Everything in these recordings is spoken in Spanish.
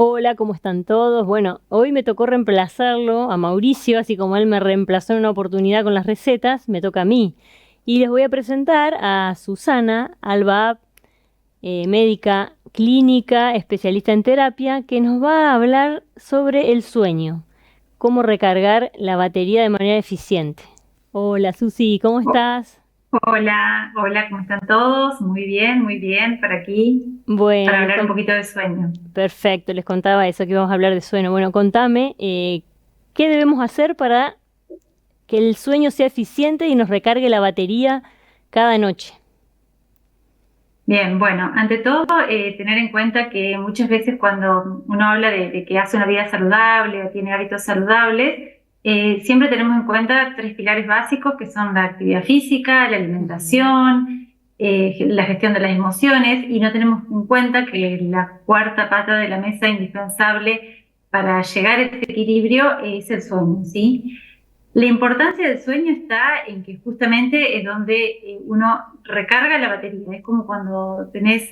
Hola, ¿cómo están todos? Bueno, hoy me tocó reemplazarlo a Mauricio, así como él me reemplazó en una oportunidad con las recetas, me toca a mí. Y les voy a presentar a Susana Alba, médica clínica, especialista en terapia, que nos va a hablar sobre el sueño, cómo recargar la batería de manera eficiente. Hola, Susi, ¿cómo Oh, estás? hola, hola, ¿cómo están todos? Muy bien, por aquí, para Bueno, hablar un poquito de sueño. perfecto, les contaba eso, que íbamos a hablar de sueño. Bueno, contame, ¿qué debemos hacer para que el sueño sea eficiente y nos recargue la batería cada noche? Bien, bueno, ante todo, tener en cuenta que muchas veces cuando uno habla de que hace una vida saludable o tiene hábitos saludables, siempre tenemos en cuenta tres pilares básicos que son la actividad física, la Ujú. alimentación, la gestión de las emociones, y no tenemos en cuenta que la cuarta pata de la mesa indispensable para llegar a este equilibrio es el sueño, ¿sí? La importancia del sueño está en que justamente es donde uno recarga la batería. Es como cuando tenés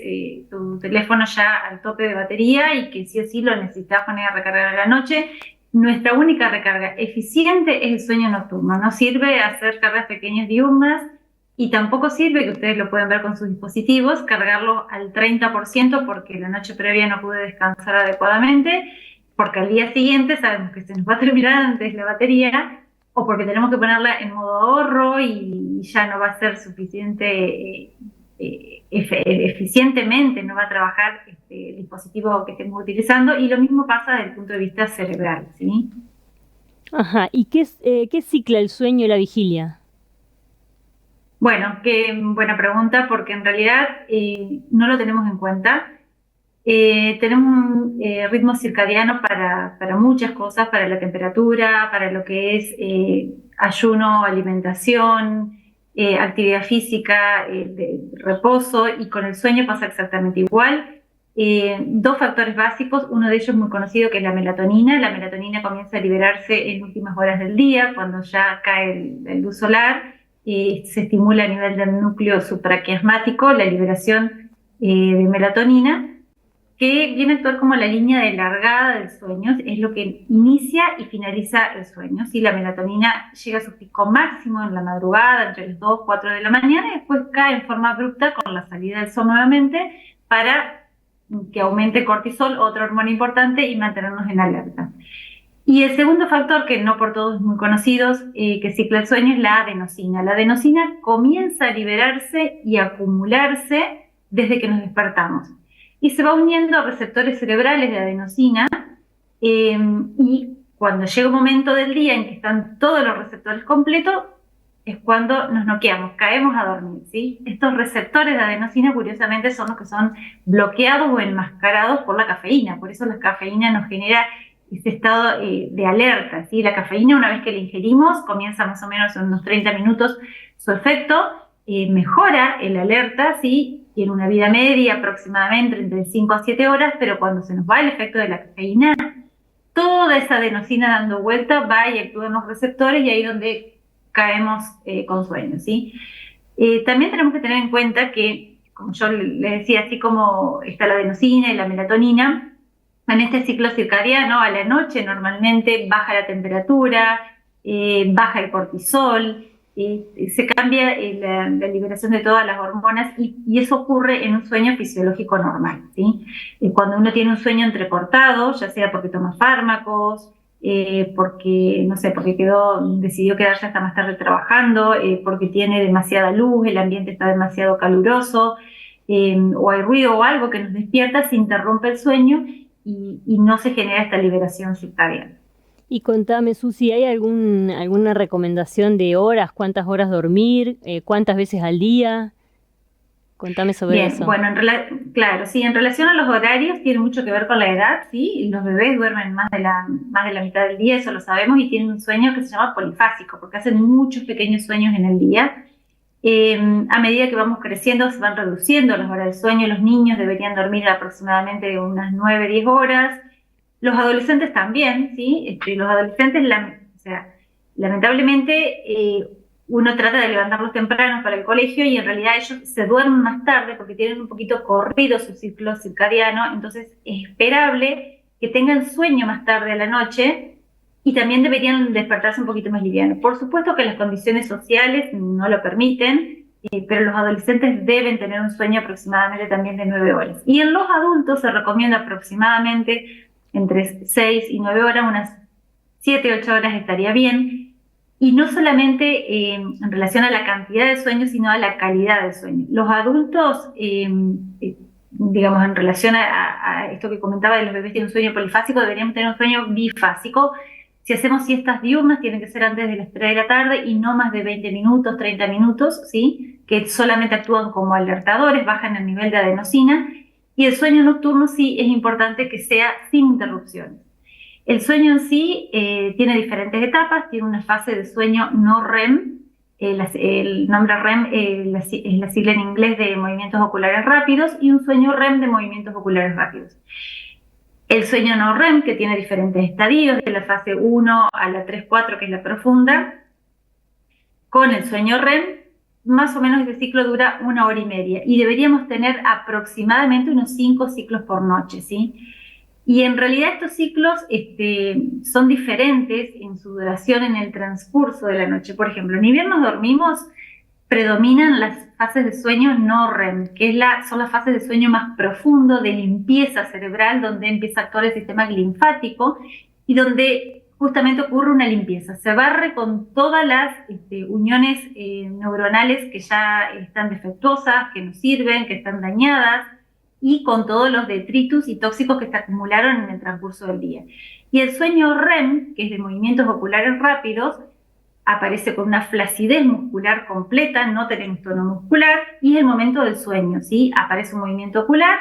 tu teléfono ya al tope de batería y que sí o sí lo necesitas poner a recargar a la noche. Nuestra única recarga eficiente es el sueño nocturno. No sirve hacer cargas pequeñas diurnas y tampoco sirve, que ustedes lo pueden ver con sus dispositivos, cargarlo al 30% porque la noche previa no pude descansar adecuadamente, porque al día siguiente sabemos que se nos va a terminar antes la batería, o porque tenemos que ponerla en modo ahorro y ya no va a ser suficiente, eficientemente no va a trabajar el dispositivo que estemos utilizando, y lo mismo pasa desde el punto de vista cerebral, ¿sí? Ajá, ¿y qué cicla el sueño y la vigilia? Bueno, qué buena pregunta, porque en realidad no lo tenemos en cuenta. Tenemos un ritmo circadiano para muchas cosas, para la temperatura, para lo que es ayuno, alimentación, actividad física, reposo, y con el sueño pasa exactamente igual. Dos factores básicos, uno de ellos muy conocido, que es la melatonina. La melatonina comienza a liberarse en últimas horas del día, cuando ya cae el luz solar, se estimula a nivel del núcleo supraquiasmático la liberación de melatonina, que viene a actuar como la línea de largada del sueño, es lo que inicia y finaliza el sueño. Si la melatonina llega a su pico máximo en la madrugada, entre las 2 4 de la mañana, y después cae en forma abrupta con la salida del sol nuevamente, para que aumente el cortisol, otra hormona importante, y mantenernos en alerta. Y el segundo factor, que no por todos es muy conocido, que cicla el sueño, es la adenosina. La adenosina comienza a liberarse y a acumularse desde que nos despertamos, y se va uniendo a receptores cerebrales de adenosina, y cuando llega un momento del día en que están todos los receptores completos, es cuando nos noqueamos, caemos a dormir, ¿sí? Estos receptores de adenosina, curiosamente, son los que son bloqueados o enmascarados por la cafeína. Por eso la cafeína nos genera ese estado de alerta, ¿sí? La cafeína, una vez que la ingerimos, comienza más o menos en unos 30 minutos su efecto, mejora el alerta, ¿sí? Tiene una vida media aproximadamente entre 5 a 7 horas, pero cuando se nos va el efecto de la cafeína, toda esa adenosina dando vuelta va y actúa en los receptores, y ahí es donde caemos con sueño, ¿sí? También tenemos que tener en cuenta que, como yo le decía, así como está la adenosina y la melatonina, en este ciclo circadiano, a la noche normalmente baja la temperatura, baja el cortisol, se cambia la liberación de todas las hormonas, y eso ocurre en un sueño fisiológico normal, ¿sí? Cuando uno tiene un sueño entrecortado, ya sea porque toma fármacos, porque, no sé, porque decidió quedarse hasta más tarde trabajando, porque tiene demasiada luz, el ambiente está demasiado caluroso, o hay ruido o algo que nos despierta, se interrumpe el sueño, y no se genera esta liberación circadiana. Y contame, Susi, ¿hay alguna recomendación de horas? ¿Cuántas horas dormir? ¿Cuántas veces al día? Contame sobre Bien, eso. bueno, claro, sí, en relación a los horarios tiene mucho que ver con la edad, ¿sí? Los bebés duermen más de la mitad del día, eso lo sabemos, y tienen un sueño que se llama polifásico, porque hacen muchos pequeños sueños en el día. A medida que vamos creciendo se van reduciendo las horas de sueño. Los niños deberían dormir aproximadamente unas 9 10 horas. Los adolescentes también, ¿sí? Los adolescentes, o sea, lamentablemente, uno trata de levantarlos temprano para el colegio, y en realidad ellos se duermen más tarde porque tienen un poquito corrido su ciclo circadiano. Entonces es esperable que tengan sueño más tarde a la noche y también deberían despertarse un poquito más livianos. Por supuesto que las condiciones sociales no lo permiten, pero los adolescentes deben tener un sueño aproximadamente también de 9 horas. Y en los adultos se recomienda aproximadamente entre 6 y 9 horas, unas 7, 8 horas estaría bien. Y no solamente en relación a la cantidad de sueño, sino a la calidad del sueño. Los adultos, digamos, en relación a esto que comentaba de los bebés tienen un sueño polifásico, deberíamos tener un sueño bifásico. Si hacemos siestas diurnas, tienen que ser antes de las 3 de la tarde y no más de 20 minutos, 30 minutos, ¿sí? Que solamente actúan como alertadores, bajan el nivel de adenosina. Y el sueño nocturno sí es importante que sea sin interrupciones. El sueño en sí tiene diferentes etapas, tiene una fase de sueño no REM, el nombre REM es la sigla en inglés de movimientos oculares rápidos, y un sueño REM de movimientos oculares rápidos. El sueño no REM, que tiene diferentes estadios, de la fase 1 a la 3-4, que es la profunda, con el sueño REM, más o menos este ciclo dura 1 hora y media, y deberíamos tener aproximadamente unos 5 ciclos por noche, ¿sí? Y en realidad estos ciclos son diferentes en su duración en el transcurso de la noche. Por ejemplo, en invierno dormimos, predominan las fases de sueño no REM, que son las fases de sueño más profundo, de limpieza cerebral, donde empieza a actuar el sistema linfático y donde justamente ocurre una limpieza. Se barre con todas las uniones neuronales que ya están defectuosas, que no sirven, que están dañadas, y con todos los detritus y tóxicos que se acumularon en el transcurso del día. Y el sueño REM, que es de movimientos oculares rápidos, aparece con una flacidez muscular completa, no tenemos tono muscular, y es el momento del sueño, ¿sí? Aparece un movimiento ocular,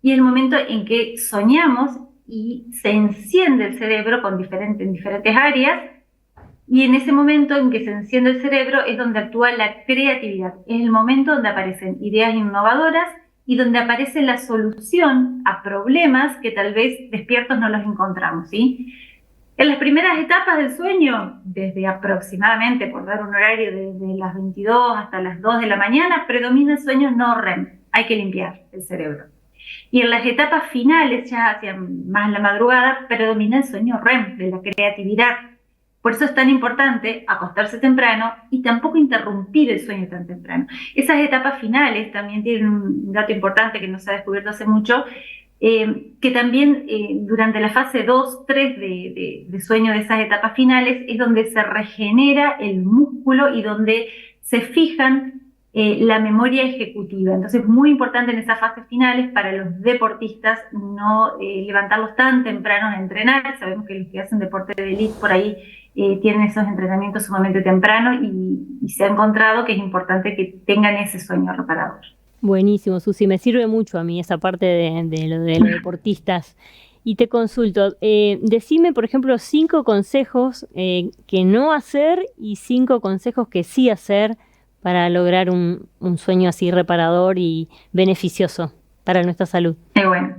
y es el momento en que soñamos y se enciende el cerebro en diferentes áreas, y en ese momento en que se enciende el cerebro es donde actúa la creatividad, es el momento donde aparecen ideas innovadoras, y donde aparece la solución a problemas que tal vez despiertos no los encontramos, ¿sí? En las primeras etapas del sueño, desde aproximadamente, por dar un horario, de las 22 hasta las 2 de la mañana, predomina el sueño no REM, hay que limpiar el cerebro. Y en las etapas finales, ya hacia más la madrugada, predomina el sueño REM, de la creatividad. Por eso es tan importante acostarse temprano y tampoco interrumpir el sueño tan temprano. Esas etapas finales también tienen un dato importante que no se ha descubierto hace mucho, que también durante la fase 2, 3 de sueño de esas etapas finales es donde se regenera el músculo y donde se fijan la memoria ejecutiva. Entonces es muy importante en esas fases finales para los deportistas no levantarlos tan temprano a entrenar. Sabemos que los que hacen deporte de élite por ahí tienen esos entrenamientos sumamente temprano y se ha encontrado que es importante que tengan ese sueño reparador. Buenísimo, Susi, me sirve mucho a mí esa parte de los deportistas. Y te consulto, decime, por ejemplo, 5 consejos que no hacer y 5 consejos que sí hacer para lograr un sueño así reparador y beneficioso para nuestra salud. Bueno,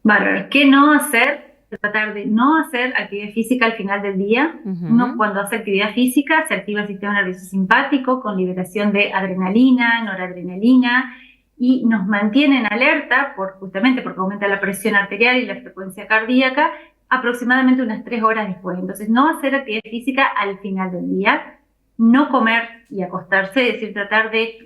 bárbaro. ¿Qué no hacer? Tratar de no hacer actividad física al final del día. Uno, cuando hace actividad física, se activa el sistema nervioso simpático con liberación de adrenalina, noradrenalina, y nos mantiene en alerta justamente porque aumenta la presión arterial y la frecuencia cardíaca aproximadamente unas 3 horas después. Entonces, no hacer actividad física al final del día, no comer y acostarse, es decir, tratar de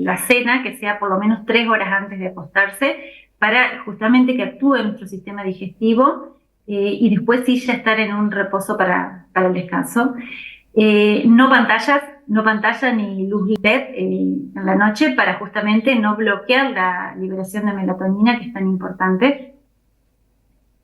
la cena que sea por lo menos 3 horas antes de acostarse, para justamente que actúe nuestro sistema digestivo y después sí ya estar en un reposo para el descanso. No pantalla ni luz LED en la noche para justamente no bloquear la liberación de melatonina, que es tan importante.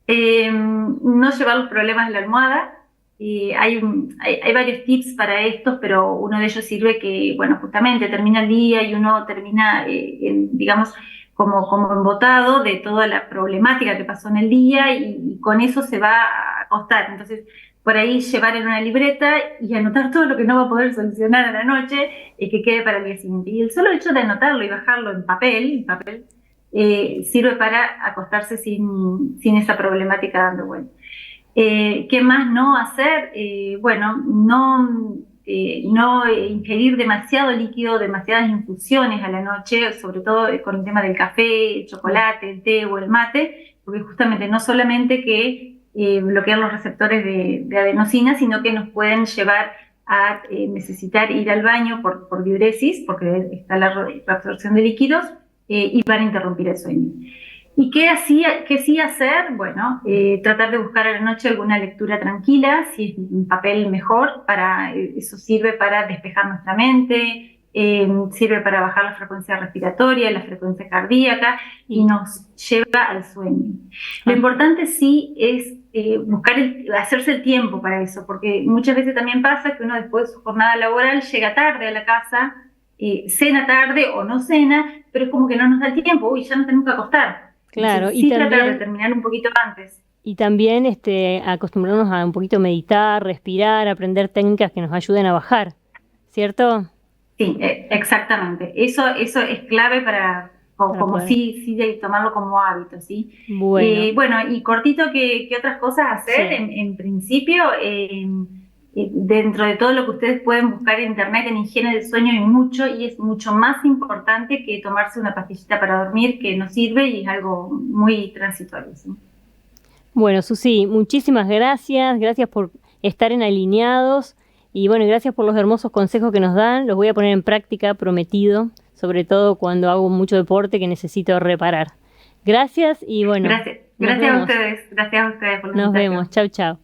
No llevar los problemas en la almohada. Hay varios tips para esto, pero uno de ellos sirve que, bueno, justamente termina el día y uno termina, digamos, como embotado de toda la problemática que pasó en el día y con eso se va a acostar. Entonces, por ahí llevar en una libreta y anotar todo lo que no va a poder solucionar a la noche que quede para el día siguiente. Y el solo hecho de anotarlo y bajarlo en papel sirve para acostarse sin esa problemática dando vuelta. ¿Qué más no hacer? Bueno, no ingerir demasiado líquido, demasiadas infusiones a la noche, sobre todo con el tema del café, el chocolate, el té o el mate, porque justamente no solamente que bloquean los receptores de adenosina, sino que nos pueden llevar a necesitar ir al baño por diuresis, porque está la reabsorción de líquidos, y van a interrumpir el sueño. ¿Y qué sí hacer? Bueno, tratar de buscar a la noche alguna lectura tranquila, si es un papel mejor, eso sirve para despejar nuestra mente, sirve para bajar la frecuencia respiratoria, la frecuencia cardíaca y nos lleva al sueño. Lo importante sí es hacerse el tiempo para eso, porque muchas veces también pasa que uno después de su jornada laboral llega tarde a la casa, cena tarde o no cena, pero es como que no nos da el tiempo, uy, ya nos tenemos que acostar. Claro, sí, tratar de terminar un poquito antes. Y también acostumbrarnos a un poquito meditar, respirar, aprender técnicas que nos ayuden a bajar, ¿cierto? Sí, exactamente. Eso es clave para como sí tomarlo como hábito, ¿sí? Bueno, Y cortito, ¿qué otras cosas hacer? Sí. En principio, dentro de todo lo que ustedes pueden buscar en internet, en higiene del sueño hay mucho, y es mucho más importante que tomarse una pastillita para dormir, que no sirve y es algo muy transitorio, ¿sí? Bueno, Susi, muchísimas gracias. Gracias por estar en Alineados. Y bueno, gracias por los hermosos consejos que nos dan. Los voy a poner en práctica, prometido. Sobre todo cuando hago mucho deporte que necesito reparar. Gracias y bueno. Gracias a ustedes. Gracias a ustedes por la Nos invitación. vemos. Chau, chau.